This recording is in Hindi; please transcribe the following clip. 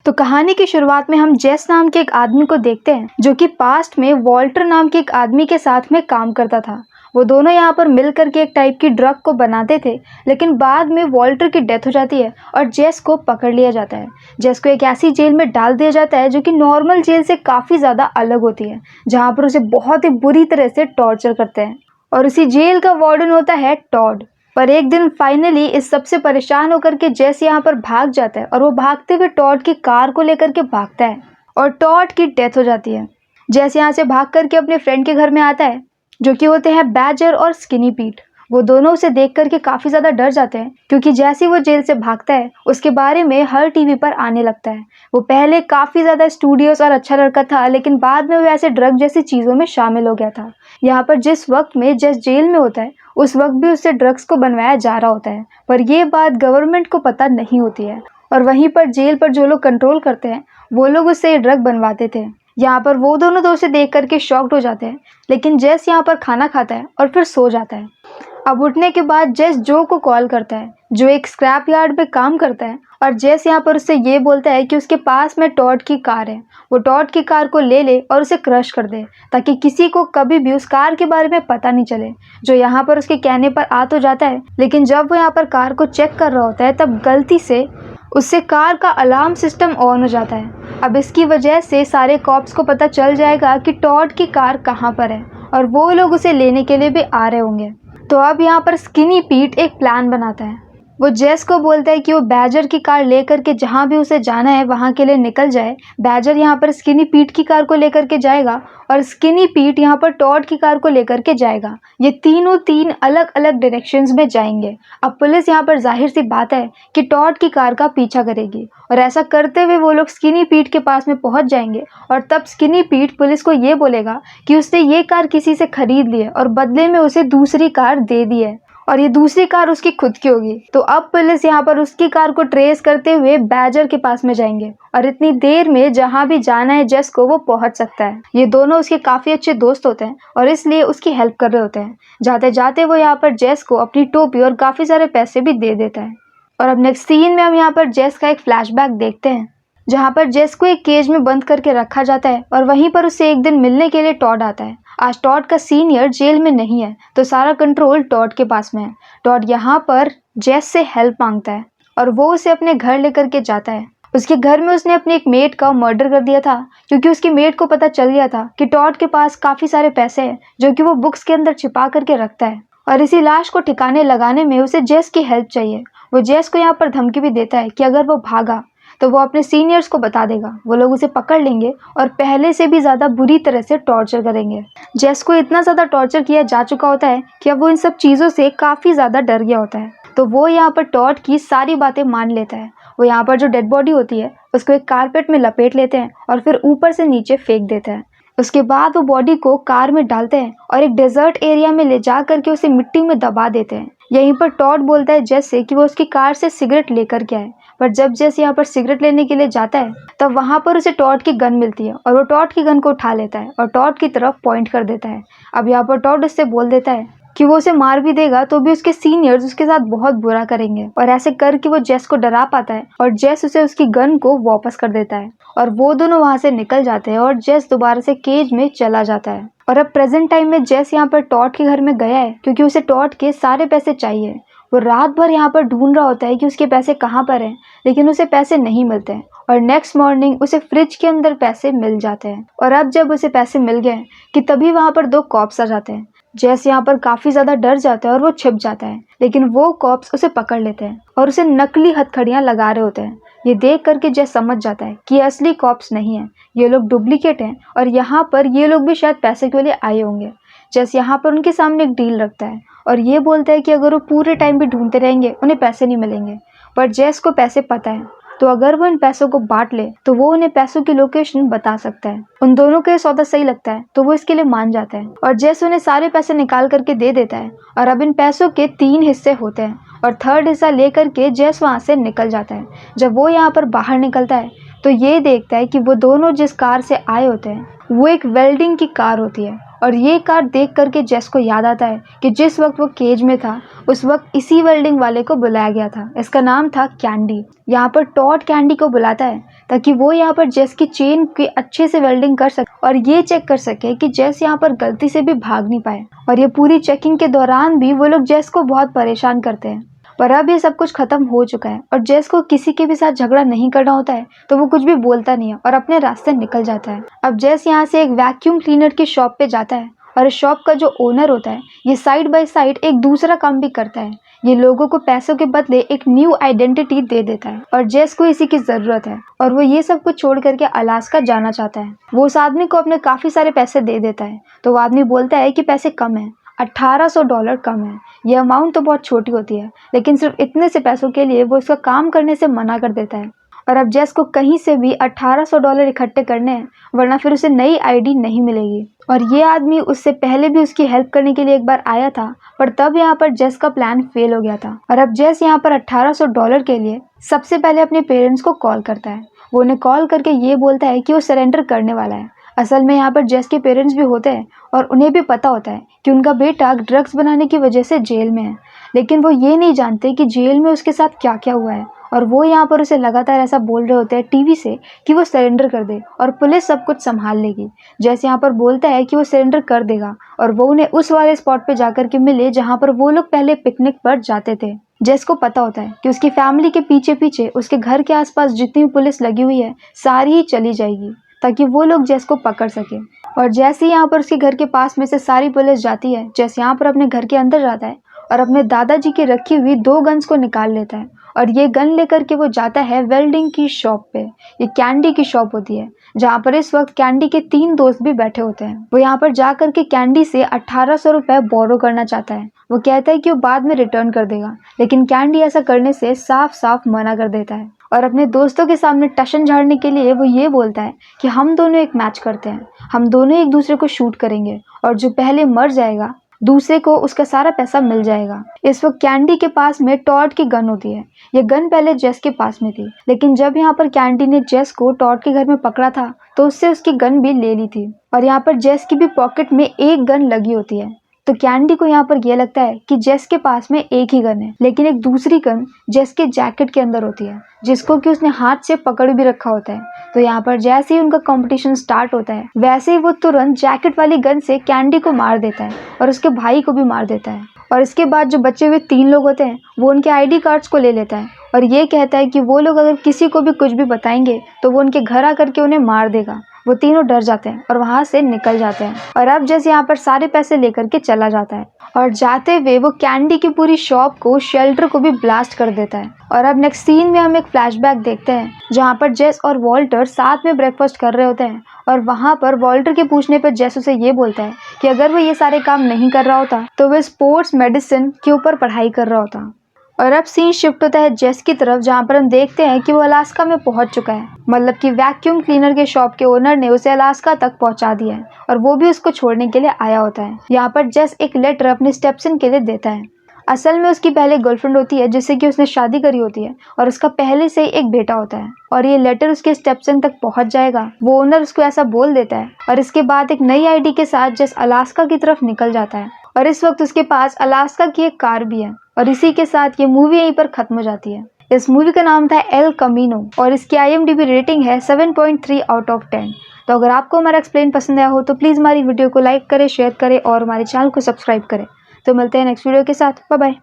तो कहानी की शुरुआत में हम जेस नाम के एक आदमी को देखते हैं जो कि पास्ट में वॉल्टर नाम के एक आदमी के साथ में काम करता था। वो दोनों यहाँ पर मिल करके एक टाइप की ड्रग को बनाते थे, लेकिन बाद में वॉल्टर की डेथ हो जाती है और जेस को पकड़ लिया जाता है। जेस को एक ऐसी जेल में डाल दिया जाता है जो कि नॉर्मल जेल से काफ़ी ज़्यादा अलग होती है, जहाँ पर उसे बहुत ही बुरी तरह से टॉर्चर करते हैं। और उसी जेल का वार्डन होता है टॉड। पर एक दिन फाइनली इस सबसे परेशान होकर के जेस यहाँ पर भाग जाता है और वो भागते हुए टॉड की कार को लेकर के भागता है और टॉड की डेथ हो जाती है। जेस यहाँ से भाग करके अपने फ्रेंड के घर में आता है जो कि होते हैं बैजर और स्किनी पीट। वो दोनों उसे देख करके काफ़ी ज़्यादा डर जाते हैं, क्योंकि जैसे ही वो जेल से भागता है उसके बारे में हर टीवी पर आने लगता है। वो पहले काफ़ी ज़्यादा स्टूडियोस और अच्छा लड़का था, लेकिन बाद में वो ऐसे ड्रग जैसी चीज़ों में शामिल हो गया था। यहाँ पर जिस वक्त में जेस जेल में होता है उस वक्त भी उससे ड्रग्स को बनवाया जा रहा होता है, पर ये बात गवर्नमेंट को पता नहीं होती है। और वहीं पर जेल पर जो लोग कंट्रोल करते हैं वो लोग उससे ये ड्रग बनवाते थे। यहाँ पर वो दोनों तो उसे देख करके शॉक्ड हो जाते हैं, लेकिन जेस यहाँ पर खाना खाता है और फिर सो जाता है। अब उठने के बाद जेस जो को कॉल करता है जो एक स्क्रैप यार्ड में काम करता है, और जेस यहाँ पर उससे ये बोलता है कि उसके पास में टॉड की कार है, वो टॉड की कार को ले ले और उसे क्रश कर दे ताकि किसी को कभी भी उस कार के बारे में पता नहीं चले। जो यहाँ पर उसके कहने पर आ तो जाता है, लेकिन जब वो यहाँ पर कार को चेक कर रहा होता है तब गलती से उससे कार का अलार्म सिस्टम ऑन हो जाता है। अब इसकी वजह से सारे कॉप्स को पता चल जाएगा कि टॉड की कार कहाँ पर है और वो लोग उसे लेने के लिए भी आ रहे होंगे। तो अब यहाँ पर स्किनी पीट एक प्लान बनाता है। वो जेस को बोलता है कि वो बैजर की कार लेकर के जहाँ भी उसे जाना है वहाँ के लिए निकल जाए। बैजर यहाँ पर स्किनी पीट की कार को लेकर के जाएगा और स्किनी पीट यहाँ पर टॉड की कार को लेकर के जाएगा। ये तीनों तीन अलग अलग डायरेक्शंस में जाएंगे। अब पुलिस यहाँ पर जाहिर सी बात है कि टॉड की कार का पीछा करेगी, और ऐसा करते हुए वो लोग स्किनी पीट के पास में पहुँच जाएंगे। और तब स्किनी पीट पुलिस को ये बोलेगा कि उसने ये कार किसी से खरीद ली है और बदले में उसे दूसरी कार दे दी है, और ये दूसरी कार उसकी खुद की होगी। तो अब पुलिस यहाँ पर उसकी कार को ट्रेस करते हुए बैजर के पास में जाएंगे, और इतनी देर में जहाँ भी जाना है जेस को वो पहुंच सकता है। ये दोनों उसके काफ़ी अच्छे दोस्त होते हैं और इसलिए उसकी हेल्प कर रहे होते हैं। जाते जाते वो यहाँ पर जेस को अपनी टोपी और काफ़ी सारे पैसे भी दे देता है। और अब नेक्स्ट सीन में हम यहाँ पर जेस का एक फ्लैशबैक देखते हैं, जहाँ पर जेस को एक केज में बंद करके रखा जाता है और वहीं पर उससे एक दिन मिलने के लिए टॉड आता है। आज टॉड का सीनियर जेल में नहीं है, तो सारा कंट्रोल टॉड के पास में है। टॉड यहाँ पर जेस से हेल्प मांगता है और वो उसे अपने घर लेकर के जाता है। उसके घर में उसने अपने एक मेट का मर्डर कर दिया था, क्योंकि उसकी मेट को पता चल गया था कि टॉड के पास काफ़ी सारे पैसे हैं जो कि वो बुक्स के अंदर छिपा करके रखता है, और इसी लाश को ठिकाने लगाने में उसे जेस की हेल्प चाहिए। वो जेस को यहाँ पर धमकी भी देता है कि अगर वो भागा तो वो अपने सीनियर्स को बता देगा, वो लोग उसे पकड़ लेंगे और पहले से भी ज़्यादा बुरी तरह से टॉर्चर करेंगे। जेस को इतना ज़्यादा टॉर्चर किया जा चुका होता है कि अब वो इन सब चीज़ों से काफ़ी ज़्यादा डर गया होता है। तो वो यहाँ पर टॉड की सारी बातें मान लेता है। वो यहाँ पर जो डेड बॉडी होती है उसको एक कारपेट में लपेट लेते हैं और फिर ऊपर से नीचे फेंक देते हैं। उसके बाद वो बॉडी को कार में डालते हैं और एक डेजर्ट एरिया में ले जा करके उसे मिट्टी में दबा देते हैं। यहीं पर टॉड बोलता है जेस से कि वो उसकी कार से सिगरेट लेकर के आए, पर जब जेस यहाँ पर सिगरेट लेने के लिए जाता है तब वहाँ पर उसे टॉड की गन मिलती है और वो टॉड की गन को उठा लेता है और टॉड की तरफ पॉइंट कर देता है। अब यहाँ पर टॉड उससे बोल देता है कि वो उसे मार भी देगा तो भी उसके सीनियर्स उसके साथ बहुत बुरा करेंगे, और ऐसे करके वो जेस को डरा पाता है और जेस उसे उसकी गन को वापस कर देता है और वो दोनों वहाँ से निकल जाते हैं और जेस दोबारा से केज में चला जाता है। और अब प्रेजेंट टाइम में जेस यहाँ पर टॉड के घर में गया है क्योंकि उसे टॉड के सारे पैसे चाहिए। वो रात भर यहाँ पर ढूंढ रहा होता है कि उसके पैसे कहाँ पर हैं, लेकिन उसे पैसे नहीं मिलते हैं। और नेक्स्ट मॉर्निंग उसे फ्रिज के अंदर पैसे मिल जाते हैं। और अब जब उसे पैसे मिल गए कि तभी वहाँ पर दो कॉप्स आ जाते हैं। जेस यहाँ पर काफ़ी ज़्यादा डर जाता है और वो छिप जाता है, लेकिन वो कॉप्स उसे पकड़ लेते हैं और उसे नकली हथकड़ियाँ लगा रहे होते हैं। ये देख करके जेस समझ जाता है कि ये असली कॉप्स नहीं है, ये लोग डुप्लीकेट हैं और यहाँ पर ये लोग भी शायद पैसे के लिए आए होंगे। जेस यहाँ पर उनके सामने एक डील रखता है और ये बोलता है कि अगर वो पूरे टाइम भी ढूंढते रहेंगे उन्हें पैसे नहीं मिलेंगे, पर जेस को पैसे पता है, तो अगर वो इन पैसों को बांट ले तो वो उन्हें पैसों की लोकेशन बता सकता है। उन दोनों को ये सौदा सही लगता है तो वो इसके लिए मान जाता है और जेस उन्हें सारे पैसे निकाल करके दे देता है। और अब इन पैसों के 3 हिस्से होते हैं और थर्ड हिस्सा लेकर के जेस वहाँ से निकल जाता है। जब वो यहाँ पर बाहर निकलता है तो ये देखता है कि वो दोनों जिस कार से आए होते हैं वो एक वेल्डिंग की कार होती है और ये कार देख करके जेस को याद आता है कि जिस वक्त वो केज में था उस वक्त इसी वेल्डिंग वाले को बुलाया गया था। इसका नाम था कैंडी। यहाँ पर टॉड कैंडी को बुलाता है ताकि वो यहाँ पर जेस की चेन की अच्छे से वेल्डिंग कर सके और ये चेक कर सके कि जेस यहाँ पर गलती से भी भाग नहीं पाए। और ये पूरी चेकिंग के दौरान भी वो लोग जेस को बहुत परेशान करते हैं। पर अब ये सब कुछ खत्म हो चुका है और जेस को किसी के भी साथ झगड़ा नहीं करना होता है, तो वो कुछ भी बोलता नहीं है और अपने रास्ते निकल जाता है। अब जेस यहाँ से एक वैक्यूम क्लीनर की शॉप पे जाता है और इस शॉप का जो ओनर होता है ये साइड बाय साइड एक दूसरा काम भी करता है। ये लोगों को पैसों के बदले एक न्यू आइडेंटिटी दे देता है और जेस को इसी की जरूरत है और वो ये सब कुछ छोड़ करके अलास्का जाना चाहता है। वो उस आदमी को अपने काफी सारे पैसे दे देता है, तो वो आदमी बोलता है कि पैसे कम है, $1800 कम है। यह अमाउंट तो बहुत छोटी होती है, लेकिन सिर्फ इतने से पैसों के लिए वो इसका काम करने से मना कर देता है। और अब जेस को कहीं से भी $1800 इकट्ठे करने हैं, वरना फिर उसे नई आईडी नहीं मिलेगी। और ये आदमी उससे पहले भी उसकी हेल्प करने के लिए एक बार आया था, पर तब यहाँ पर जेस का प्लान फेल हो गया था। और अब जेस यहाँ पर $1800 के लिए सबसे पहले अपने पेरेंट्स को कॉल करता है। वो उन्हें कॉल करके ये बोलता है कि वो सरेंडर करने वाला है। असल में यहाँ पर जेस के पेरेंट्स भी होते हैं और उन्हें भी पता होता है कि उनका बेटा ड्रग्स बनाने की वजह से जेल में है, लेकिन वो ये नहीं जानते कि जेल में उसके साथ क्या क्या हुआ है। और वो यहाँ पर उसे लगातार ऐसा बोल रहे होते हैं टीवी से कि वो सरेंडर कर दे और पुलिस सब कुछ संभाल लेगी। जैसे यहाँ पर बोलता है कि वो सरेंडर कर देगा और वो उन्हें उस वाले स्पॉट पे जाकर के मिले जहाँ पर वो लोग पहले पिकनिक पर जाते थे। जेस को पता होता है कि उसकी फैमिली के पीछे पीछे उसके घर के आसपास जितनी पुलिस लगी हुई है सारी ही चली जाएगी ताकि वो लोग जेस को पकड़ सके। और जैसे ही यहाँ पर उसके घर के पास में से सारी पुलिस जाती है, जेस यहाँ पर अपने घर के अंदर जाता है और अपने दादाजी की रखी हुई 2 गन्स को निकाल लेता है और ये गन लेकर के वो जाता है वेल्डिंग की शॉप पे। ये कैंडी की शॉप होती है जहाँ पर इस वक्त कैंडी के 3 दोस्त भी बैठे होते हैं। वो यहाँ पर जा करके कैंडी से $1800 बोरो करना चाहता है। वो कहता है कि वो बाद में रिटर्न कर देगा, लेकिन कैंडी ऐसा करने से साफ साफ मना कर देता है और अपने दोस्तों के सामने टशन झाड़ने के लिए वो ये बोलता है कि हम दोनों एक मैच करते हैं, हम दोनों एक दूसरे को शूट करेंगे और जो पहले मर जाएगा दूसरे को उसका सारा पैसा मिल जाएगा। इस वक्त कैंडी के पास में टॉड की गन होती है। ये गन पहले जेस के पास में थी, लेकिन जब यहाँ पर कैंडी ने जेस को टॉड के घर में पकड़ा था तो उससे उसकी गन भी ले ली थी। और यहाँ पर जेस की भी पॉकेट में एक गन लगी होती है, तो कैंडी को यहाँ पर यह लगता है कि जेस के पास में एक ही गन है, लेकिन एक दूसरी गन जेस के जैकेट के अंदर होती है जिसको कि उसने हाथ से पकड़ भी रखा होता है। तो यहाँ पर जैसे ही उनका कंपटीशन स्टार्ट होता है वैसे ही वो तुरंत जैकेट वाली गन से कैंडी को मार देता है और उसके भाई को भी मार देता है। और इसके बाद जो बचे हुए 3 लोग होते हैं वो उनके आईडी कार्ड्स को ले लेता है और ये कहता है कि वो लोग अगर किसी को भी कुछ भी बताएंगे तो वो उनके घर आकर के उन्हें मार देगा। वो तीनों डर जाते हैं और वहां से निकल जाते हैं। और अब जैसे यहाँ पर सारे पैसे लेकर के चला जाता है और जाते हुए वो कैंडी की पूरी शॉप को, शेल्टर को भी ब्लास्ट कर देता है। और अब नेक्स्ट सीन में हम एक फ्लैशबैक देखते हैं जहाँ पर जेस और वॉल्टर साथ में ब्रेकफास्ट कर रहे होते हैं और वहाँ पर वॉल्टर के पूछने पर जेस उसे ये बोलता है कि अगर वो ये सारे काम नहीं कर रहा होता तो वो स्पोर्ट्स मेडिसिन के ऊपर पढ़ाई कर रहा होता। और अब सीन शिफ्ट होता है जेस की तरफ जहाँ पर हम देखते हैं कि वो अलास्का में पहुंच चुका है, मतलब कि वैक्यूम क्लीनर के शॉप के ओनर ने उसे अलास्का तक पहुंचा दिया है और वो भी उसको छोड़ने के लिए आया होता है। यहाँ पर जेस एक लेटर अपने स्टेप्सन के लिए देता है। असल में उसकी पहले गर्लफ्रेंड होती है जिससे कि उसने शादी करी होती है और उसका पहले से ही एक बेटा होता है और ये लेटर उसके स्टेप्सन तक पहुंच जाएगा। वो ओनर उसको ऐसा बोल देता है और इसके बाद एक नई आईडी के साथ जेस अलास्का की तरफ निकल जाता है और इस वक्त उसके पास अलास्का की एक कार भी है। और इसी के साथ ये मूवी यहीं पर खत्म हो जाती है। इस मूवी का नाम था एल कमीनो और इसकी IMDb रेटिंग है 7.3 आउट ऑफ 10। तो अगर आपको हमारा एक्सप्लेन पसंद आया हो तो प्लीज़ हमारी वीडियो को लाइक करें, शेयर करें और हमारे चैनल को सब्सक्राइब करें। तो मिलते हैं नेक्स्ट वीडियो के साथ। Bye bye.